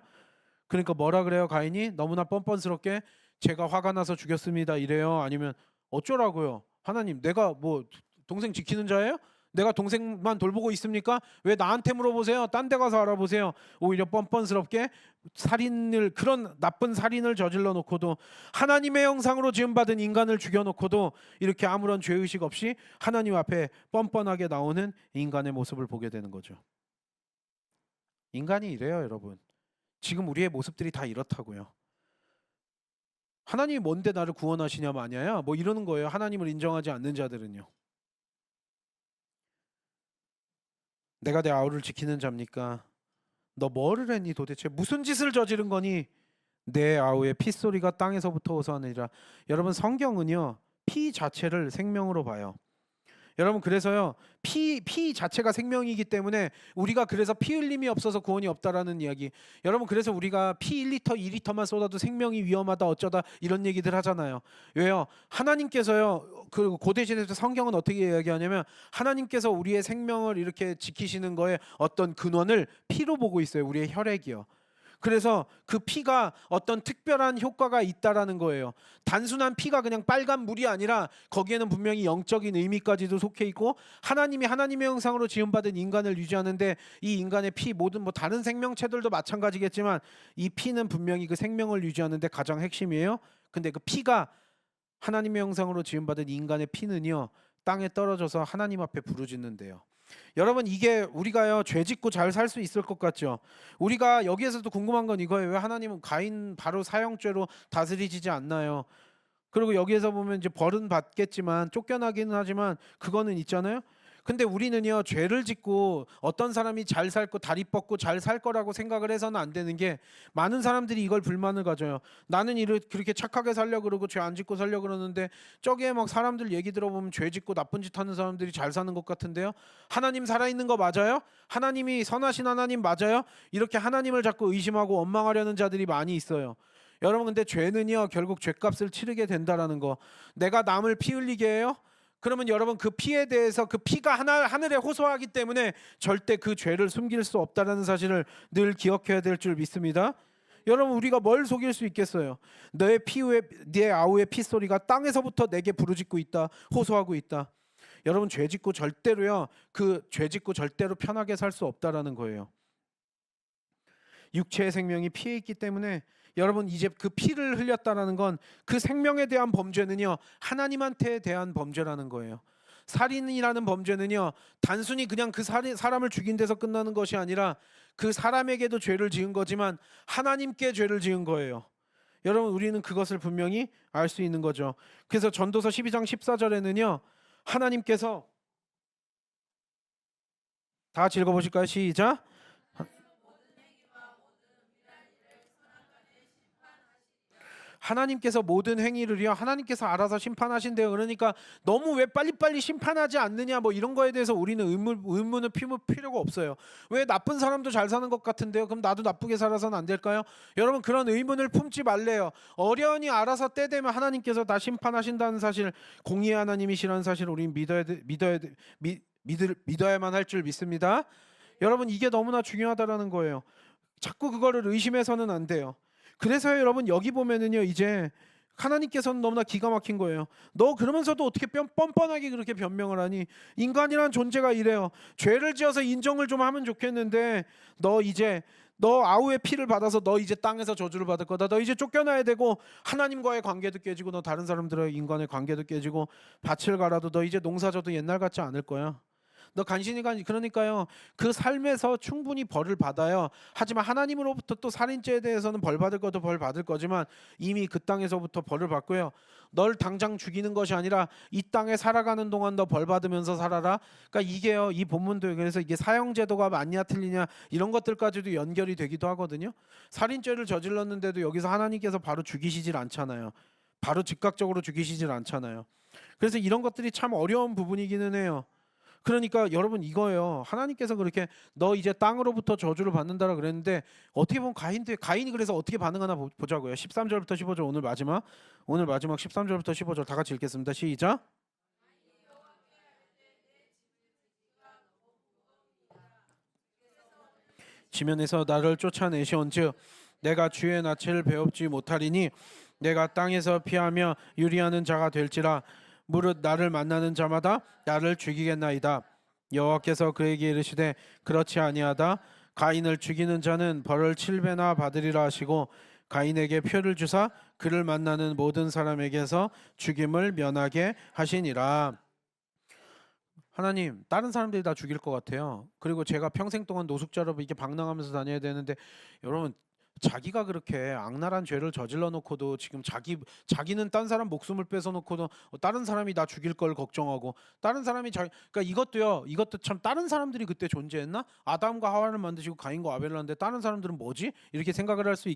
그러니까 뭐라 그래요? 가인이 너무나 뻔뻔스럽게 제가 화가 나서 죽였습니다 이래요? 아니면 어쩌라고요? 하나님 내가 뭐 동생 지키는 자예요? 내가 동생만 돌보고 있습니까? 왜 나한테 물어보세요? 딴 데 가서 알아보세요. 오히려 뻔뻔스럽게 살인을, 그런 나쁜 살인을 저질러 놓고도, 하나님의 형상으로 지음받은 인간을 죽여놓고도 이렇게 아무런 죄의식 없이 하나님 앞에 뻔뻔하게 나오는 인간의 모습을 보게 되는 거죠. 인간이 이래요, 여러분. 지금 우리의 모습들이 다 이렇다고요. 하나님이 뭔데 나를 구원하시냐 마냐야 뭐 이러는 거예요. 하나님을 인정하지 않는 자들은요. 내가 내 아우를 지키는 자입니까? 너 뭐를 했니 도대체? 무슨 짓을 저지른 거니? 내 아우의 핏소리가 땅에서부터 호소하느니라. 여러분, 성경은요 피 자체를 생명으로 봐요. 여러분, 그래서요 피 자체가 생명이기 때문에 우리가, 그래서 피 흘림이 없어서 구원이 없다라는 이야기. 여러분, 그래서 우리가 피 1리터 2리터만 쏟아도 생명이 위험하다 어쩌다 이런 얘기들 하잖아요. 왜요? 하나님께서요, 그 고대시대에서 성경은 어떻게 이야기하냐면 하나님께서 우리의 생명을 이렇게 지키시는 거에 어떤 근원을 피로 보고 있어요. 우리의 혈액이요. 그래서 그 피가 어떤 특별한 효과가 있다라는 거예요. 단순한 피가 그냥 빨간 물이 아니라 거기에는 분명히 영적인 의미까지도 속해 있고, 하나님이 하나님의 형상으로 지음받은 인간을 유지하는데 이 인간의 피, 모든 뭐 다른 생명체들도 마찬가지겠지만 이 피는 분명히 그 생명을 유지하는데 가장 핵심이에요. 근데 그 피가, 하나님의 형상으로 지음받은 인간의 피는요 땅에 떨어져서 하나님 앞에 부르짖는데요. 여러분, 이게 우리가요 죄 짓고 잘 살 수 있을 것 같죠? 우리가 여기에서도 궁금한 건 이거예요. 왜 하나님은 가인 바로 사형죄로 다스리지 않나요? 그리고 여기에서 보면 이제 벌은 받겠지만, 쫓겨나기는 하지만 그거는 있잖아요. 근데 우리는요 죄를 짓고 어떤 사람이 잘 살고 다리 뻗고 잘 살 거라고 생각을 해서는 안 되는 게, 많은 사람들이 이걸 불만을 가져요. 나는 그렇게 착하게 살려 그러고 죄 안 짓고 살려 그러는데 저기에 막 사람들 얘기 들어보면 죄 짓고 나쁜 짓 하는 사람들이 잘 사는 것 같은데요. 하나님 살아있는 거 맞아요? 하나님이 선하신 하나님 맞아요? 이렇게 하나님을 자꾸 의심하고 원망하려는 자들이 많이 있어요. 여러분, 근데 죄는요 결국 죄값을 치르게 된다라는 거. 내가 남을 피 흘리게 해요? 그러면 여러분, 그 피에 대해서, 그 피가 하늘에 호소하기 때문에 절대 그 죄를 숨길 수 없다는 사실을 늘 기억해야 될 줄 믿습니다. 여러분, 우리가 뭘 속일 수 있겠어요? 내 아우의 핏소리가 땅에서부터 내게 부르짖고 있다, 호소하고 있다. 여러분, 죄 짓고 절대로요, 그 죄 짓고 절대로 편하게 살 수 없다라는 거예요. 육체의 생명이 피에 있기 때문에 여러분, 이제 그 피를 흘렸다라는 건 그 생명에 대한 범죄는요 하나님한테 대한 범죄라는 거예요. 살인이라는 범죄는요 단순히 그냥 그 사람을 죽인 데서 끝나는 것이 아니라 그 사람에게도 죄를 지은 거지만 하나님께 죄를 지은 거예요. 여러분, 우리는 그것을 분명히 알 수 있는 거죠. 그래서 전도서 12장 14절에는요 하나님께서, 다 같이 읽어보실까요? 시작. 하나님께서 모든 행위를요 하나님께서 알아서 심판하신대요. 그러니까 너무 왜 빨리빨리 심판하지 않느냐 뭐 이런 거에 대해서 우리는 의문을 피울 필요가 없어요. 왜 나쁜 사람도 잘 사는 것 같은데요? 그럼 나도 나쁘게 살아서는 안 될까요? 여러분, 그런 의문을 품지 말래요. 어련히 알아서 때 되면 하나님께서 다 심판하신다는 사실, 공의의 하나님이시라는 사실을 우리는 믿어야만 할 줄 믿습니다. 여러분, 이게 너무나 중요하다라는 거예요. 자꾸 그거를 의심해서는 안 돼요. 그래서 여러분, 여기 보면은요 이제 하나님께서는 너무나 기가 막힌 거예요. 너 그러면서도 어떻게 뻔뻔하게 그렇게 변명을 하니? 인간이란 존재가 이래요. 죄를 지어서 인정을 좀 하면 좋겠는데 너 아우의 피를 받아서 너 이제 땅에서 저주를 받을 거다. 너 이제 쫓겨나야 되고 하나님과의 관계도 깨지고 너 다른 사람들의 인간의 관계도 깨지고 밭을 갈아도 너 이제 농사져도 옛날 같지 않을 거야. 너 간신히 그러니까요 그 삶에서 충분히 벌을 받아요. 하지만 하나님으로부터 또 살인죄에 대해서는 벌 받을 것도 벌 받을 거지만 이미 그 땅에서부터 벌을 받고요. 널 당장 죽이는 것이 아니라 이 땅에 살아가는 동안 너 벌 받으면서 살아라. 그러니까 이게요, 이 본문도 그래서 이게 사형제도가 맞냐 틀리냐 이런 것들까지도 연결이 되기도 하거든요. 살인죄를 저질렀는데도 여기서 하나님께서 바로 죽이시질 않잖아요. 바로 즉각적으로 죽이시질 않잖아요. 그래서 이런 것들이 참 어려운 부분이기는 해요. 그러니까 여러분, 이거예요. 하나님께서 그렇게 너 이제 땅으로부터 저주를 받는다라 그랬는데 어떻게 보면 가인이 그래서 어떻게 반응하나 보자고요. 13절부터 15절, 오늘 마지막 13절부터 15절 다 같이 읽겠습니다. 시작. 지면에서 나를 쫓아내시온즉 내가 주의 낯을 배웁지 못하리니 내가 땅에서 피하며 유리하는 자가 될지라 무릇 나를 만나는 자마다 나를 죽이겠나이다. 여호와께서 그에게 이르시되 그렇지 아니하다. 가인을 죽이는 자는 벌을 7배나 받으리라 하시고 가인에게 표를 주사 그를 만나는 모든 사람에게서 죽임을 면하게 하시니라. 하나님, 다른 사람들이 다 죽일 것 같아요. 그리고 제가 평생 동안 노숙자로 이렇게 방랑하면서 다녀야 되는데, 여러분, 자기가 그렇게 악랄한 죄를 저질러 놓고도 지금 자기는 딴 사람 목숨을 뺏어 놓고도 다른 사람이 나 죽일 걸 걱정하고, 다른 사람이 그러니까 이것도 참, 다른 사람들이 그때 존재했나? 아담과 하와를 만드시고 가인과 아벨을 하는데 다른 사람들은 뭐지? 이렇게 생각을 할 수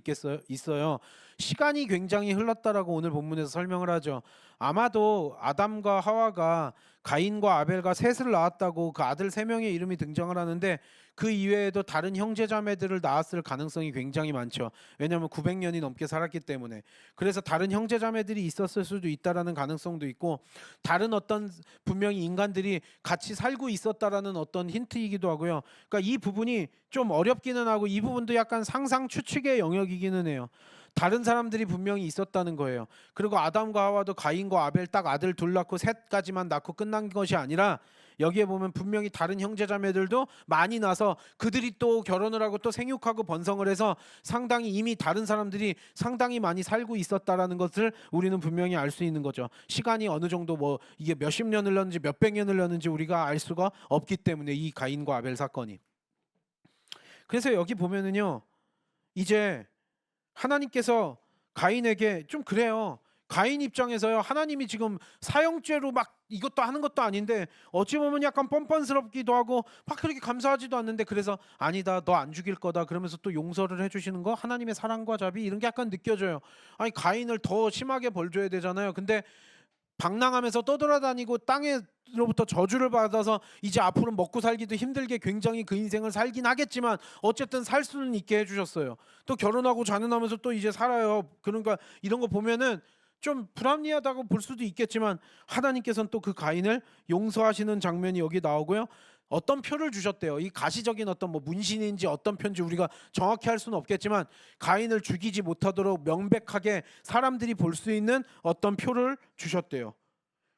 있어요. 시간이 굉장히 흘렀다라고 오늘 본문에서 설명을 하죠. 아마도 아담과 하와가 가인과 아벨과 셋을 낳았다고 그 아들 3명의 이름이 등장을 하는데, 그 이외에도 다른 형제자매들을 낳았을 가능성이 굉장히 많죠. 왜냐하면 900년이 넘게 살았기 때문에. 그래서 다른 형제자매들이 있었을 수도 있다라는 가능성도 있고, 다른 어떤 분명히 인간들이 같이 살고 있었다라는 어떤 힌트이기도 하고요. 그러니까 이 부분이 좀 어렵기는 하고, 이 부분도 약간 상상 추측의 영역이기는 해요. 다른 사람들이 분명히 있었다는 거예요. 그리고 아담과 하와도 가인과 아벨 딱 아들 둘 낳고 셋까지만 낳고 끝난 것이 아니라, 여기에 보면 분명히 다른 형제자매들도 많이 나서 그들이 또 결혼을 하고 또 생육하고 번성을 해서 상당히 이미 다른 사람들이 상당히 많이 살고 있었다라는 것을 우리는 분명히 알 수 있는 거죠. 시간이 어느 정도 뭐 이게 몇십 년 흘렀는지 몇백 년 흘렀는지 우리가 알 수가 없기 때문에, 이 가인과 아벨 사건이. 그래서 여기 보면은요, 이제 하나님께서 가인에게 좀 그래요. 가인 입장에서요, 하나님이 지금 사형죄로 막 이것도 하는 것도 아닌데 어찌 보면 약간 뻔뻔스럽기도 하고 막 그렇게 감사하지도 않는데, 그래서 아니다, 너 안 죽일 거다 그러면서 또 용서를 해주시는 거, 하나님의 사랑과 자비 이런 게 약간 느껴져요. 아니, 가인을 더 심하게 벌 줘야 되잖아요. 근데 방랑하면서 떠돌아다니고 땅에로부터 저주를 받아서 이제 앞으로 먹고 살기도 힘들게 굉장히 그 인생을 살긴 하겠지만 어쨌든 살 수는 있게 해주셨어요. 또 결혼하고 자녀나면서 또 이제 살아요. 그러니까 이런 거 보면은 좀 불합리하다고 볼 수도 있겠지만, 하나님께서는 또 그 가인을 용서하시는 장면이 여기 나오고요. 어떤 표를 주셨대요. 이 가시적인 어떤 뭐 문신인지 어떤 표인지 우리가 정확히 할 수는 없겠지만, 가인을 죽이지 못하도록 명백하게 사람들이 볼 수 있는 어떤 표를 주셨대요.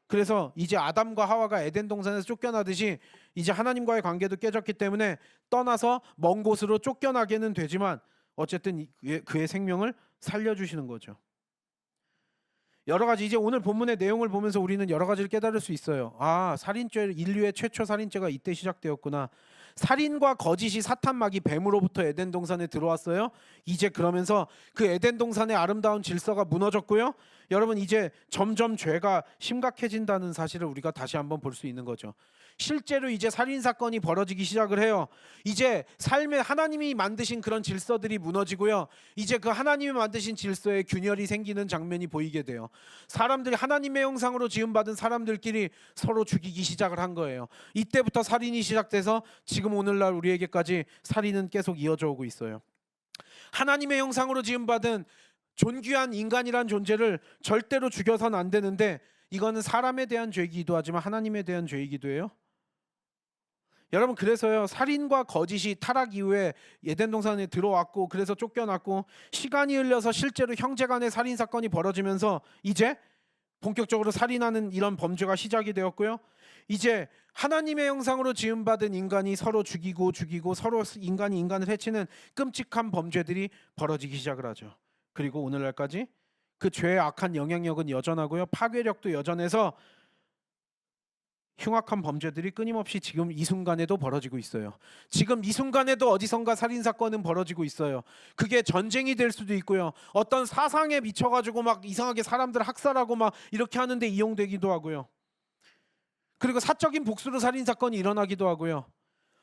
그래서 이제 아담과 하와가 에덴 동산에서 쫓겨나듯이 이제 하나님과의 관계도 깨졌기 때문에 떠나서 먼 곳으로 쫓겨나게는 되지만, 어쨌든 그의 생명을 살려주시는 거죠. 여러 가지, 이제 오늘 본문의 내용을 보면서 우리는 여러 가지를 깨달을 수 있어요. 아, 살인죄, 인류의 최초 살인죄가 이때 시작되었구나. 살인과 거짓이 사탄막이 뱀으로부터 에덴 동산에 들어왔어요. 이제 그러면서 그 에덴 동산의 아름다운 질서가 무너졌고요. 여러분, 이제 점점 죄가 심각해진다는 사실을 우리가 다시 한번 볼 수 있는 거죠. 실제로 이제 살인 사건이 벌어지기 시작을 해요. 이제 삶에 하나님이 만드신 그런 질서들이 무너지고요. 이제 그 하나님이 만드신 질서에 균열이 생기는 장면이 보이게 돼요. 사람들이, 하나님의 형상으로 지음받은 사람들끼리 서로 죽이기 시작을 한 거예요. 이때부터 살인이 시작돼서 지금 오늘날 우리에게까지 살인은 계속 이어져 오고 있어요. 하나님의 형상으로 지음받은 존귀한 인간이란 존재를 절대로 죽여서는 안 되는데, 이거는 사람에 대한 죄이기도 하지만 하나님에 대한 죄이기도 해요. 여러분, 그래서요, 살인과 거짓이 타락 이후에 에덴 동산에 들어왔고, 그래서 쫓겨났고, 시간이 흘려서 실제로 형제간의 살인 사건이 벌어지면서 이제 본격적으로 살인하는 이런 범죄가 시작이 되었고요. 이제 하나님의 형상으로 지음받은 인간이 서로 죽이고 서로 인간이 인간을 해치는 끔찍한 범죄들이 벌어지기 시작을 하죠. 그리고 오늘날까지 그 죄의 악한 영향력은 여전하고요, 파괴력도 여전해서 흉악한 범죄들이 끊임없이 지금 이 순간에도 벌어지고 있어요. 지금 이 순간에도 어디선가 살인사건은 벌어지고 있어요. 그게 전쟁이 될 수도 있고요, 어떤 사상에 미쳐가지고 막 이상하게 사람들 학살하고 막 이렇게 하는데 이용되기도 하고요. 그리고 사적인 복수로 살인사건이 일어나기도 하고요.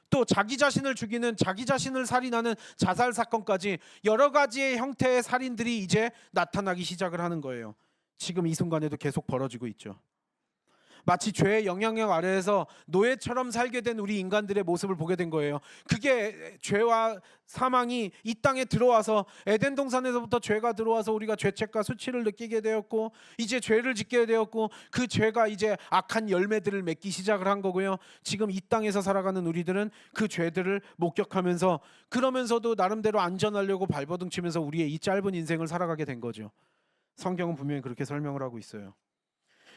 또 자기 자신을 죽이는, 자기 자신을 살인하는 자살 사건까지 여러 가지의 형태의 살인들이 이제 나타나기 시작을 하는 거예요. 지금 이 순간에도 계속 벌어지고 있죠. 마치 죄의 영향력 아래에서 노예처럼 살게 된 우리 인간들의 모습을 보게 된 거예요. 그게 죄와 사망이 이 땅에 들어와서, 에덴 동산에서부터 죄가 들어와서 우리가 죄책과 수치를 느끼게 되었고, 이제 죄를 짓게 되었고, 그 죄가 이제 악한 열매들을 맺기 시작을 한 거고요. 지금 이 땅에서 살아가는 우리들은 그 죄들을 목격하면서, 그러면서도 나름대로 안전하려고 발버둥 치면서 우리의 이 짧은 인생을 살아가게 된 거죠. 성경은 분명히 그렇게 설명을 하고 있어요.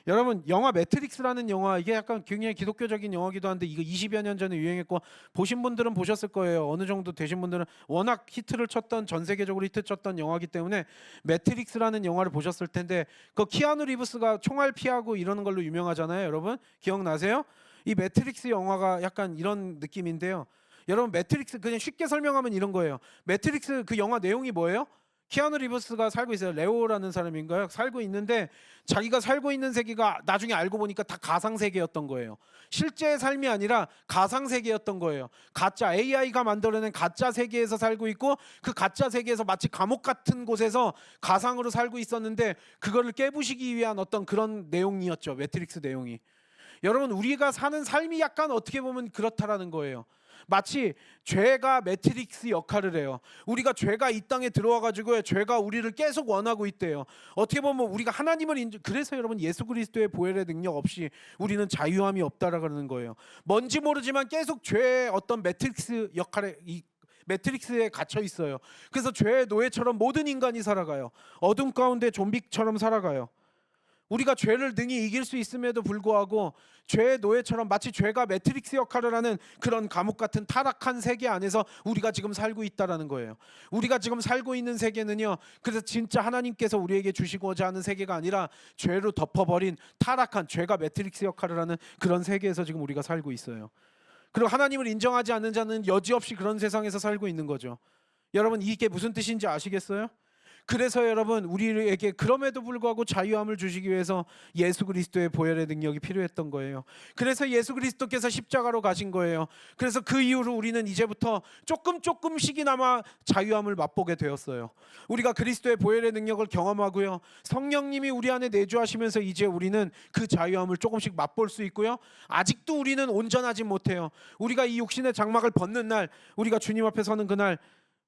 여러분 영화 매트릭스라는 영화 이게 약간 굉장히 기독교적인 영화기도 한데 이거 20여 년 전에 유행했고 보신 분들은 보셨을 거예요. 어느 정도 되신 분들은 워낙 히트를 쳤던 전 세계적으로 히트 쳤던 영화기 때문에 매트릭스라는 영화를 보셨을 텐데 그 키아누 리브스가 총알 피하고 이러는 걸로 유명하잖아요. 여러분 기억나세요? 이 매트릭스 영화가 약간 이런 느낌인데요. 여러분 매트릭스 그냥 쉽게 설명하면 이런 거예요. 매트릭스 그 영화 내용이 뭐예요? 키아누 리브스가 살고 있어요. 레오라는 사람인가요? 살고 있는데 자기가 살고 있는 세계가 나중에 알고 보니까 다 가상 세계였던 거예요. 실제 삶이 아니라 가상 세계였던 거예요. 가짜 AI가 만들어낸 가짜 세계에서 살고 있고 그 가짜 세계에서 마치 감옥 같은 곳에서 가상으로 살고 있었는데 그거를 깨부시기 위한 어떤 그런 내용이었죠. 매트릭스 내용이. 여러분 우리가 사는 삶이 약간 어떻게 보면 그렇다라는 거예요. 마치 죄가 매트릭스 역할을 해요. 우리가 죄가 이 땅에 들어와 가지고 죄가 우리를 계속 원하고 있대요. 어떻게 보면 우리가 하나님을 그래서 여러분 예수 그리스도의 보혈의 능력 없이 우리는 자유함이 없다라는 거예요. 뭔지 모르지만 계속 죄의 어떤 매트릭스 역할에 매트릭스에 갇혀 있어요. 그래서 죄의 노예처럼 모든 인간이 살아가요. 어둠 가운데 좀비처럼 살아가요. 우리가 죄를 능히 이길 수 있음에도 불구하고 죄의 노예처럼 마치 죄가 매트릭스 역할을 하는 그런 감옥 같은 타락한 세계 안에서 우리가 지금 살고 있다라는 거예요. 우리가 지금 살고 있는 세계는요. 그래서 진짜 하나님께서 우리에게 주시고자 하는 세계가 아니라 죄로 덮어버린 타락한 죄가 매트릭스 역할을 하는 그런 세계에서 지금 우리가 살고 있어요. 그리고 하나님을 인정하지 않는 자는 여지없이 그런 세상에서 살고 있는 거죠. 여러분 이게 무슨 뜻인지 아시겠어요? 그래서 여러분 우리에게 그럼에도 불구하고 자유함을 주시기 위해서 예수 그리스도의 보혈의 능력이 필요했던 거예요. 그래서 예수 그리스도께서 십자가로 가신 거예요. 그래서 그 이후로 우리는 이제부터 조금씩이나마 자유함을 맛보게 되었어요. 우리가 그리스도의 보혈의 능력을 경험하고요. 성령님이 우리 안에 내주하시면서 이제 우리는 그 자유함을 조금씩 맛볼 수 있고요. 아직도 우리는 온전하지 못해요. 우리가 이 육신의 장막을 벗는 날, 우리가 주님 앞에 서는 그날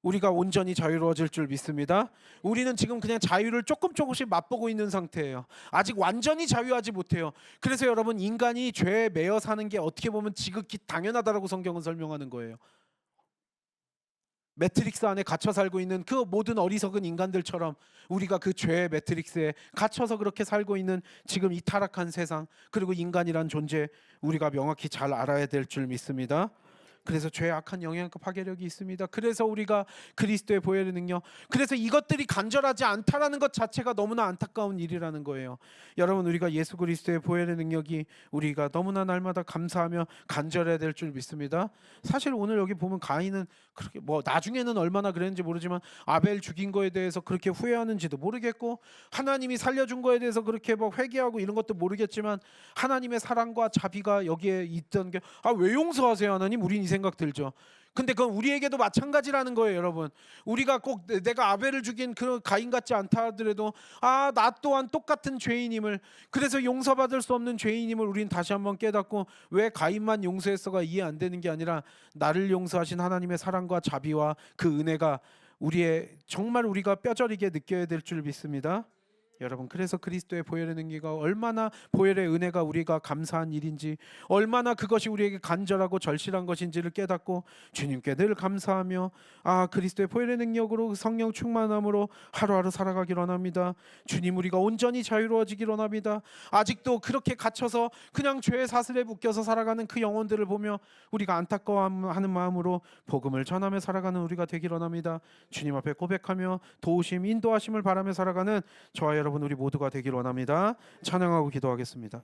우리가 온전히 자유로워질 줄 믿습니다. 우리는 지금 그냥 자유를 조금씩 맛보고 있는 상태예요. 아직 완전히 자유하지 못해요. 그래서 여러분 인간이 죄에 매여 사는 게 어떻게 보면 지극히 당연하다라고 성경은 설명하는 거예요. 매트릭스 안에 갇혀 살고 있는 그 모든 어리석은 인간들처럼 우리가 그 죄의 매트릭스에 갇혀서 그렇게 살고 있는 지금 이 타락한 세상 그리고 인간이란 존재 우리가 명확히 잘 알아야 될 줄 믿습니다. 그래서 죄의 악한 영향과 파괴력이 있습니다. 그래서 우리가 그리스도의 보혈의 능력, 그래서 이것들이 간절하지 않다라는 것 자체가 너무나 안타까운 일이라는 거예요. 여러분 우리가 예수 그리스도의 보혈의 능력이 우리가 너무나 날마다 감사하며 간절해야 될 줄 믿습니다. 사실 오늘 여기 보면 가인은 그렇게 뭐 나중에는 얼마나 그랬는지 모르지만 아벨 죽인 거에 대해서 그렇게 후회하는지도 모르겠고 하나님이 살려준 거에 대해서 그렇게 막 회개하고 이런 것도 모르겠지만 하나님의 사랑과 자비가 여기에 있던 게 왜 용서하세요 하나님? 우린 이 생각 들죠. 근데 그건 우리에게도 마찬가지라는 거예요, 여러분. 우리가 꼭 내가 아벨을 죽인 그 가인 같지 않다 하더라도 나 또한 똑같은 죄인임을, 그래서 용서받을 수 없는 죄인임을 우린 다시 한번 깨닫고 왜 가인만 용서했어가 이해 안 되는 게 아니라 나를 용서하신 하나님의 사랑과 자비와 그 은혜가 우리의 정말 우리가 뼈저리게 느껴야 될 줄 믿습니다. 여러분 그래서 그리스도의 보혈의 능력이 얼마나 보혈의 은혜가 우리가 감사한 일인지 얼마나 그것이 우리에게 간절하고 절실한 것인지를 깨닫고 주님께 늘 감사하며 그리스도의 보혈의 능력으로 성령 충만함으로 하루하루 살아가길 원합니다. 주님 우리가 온전히 자유로워지길 원합니다. 아직도 그렇게 갇혀서 그냥 죄의 사슬에 묶여서 살아가는 그 영혼들을 보며 우리가 안타까워하는 마음으로 복음을 전하며 살아가는 우리가 되길 원합니다. 주님 앞에 고백하며 도우심 인도하심을 바라며 살아가는 저와 여러분 우리 모두가 되길 원합니다. 찬양하고 기도하겠습니다.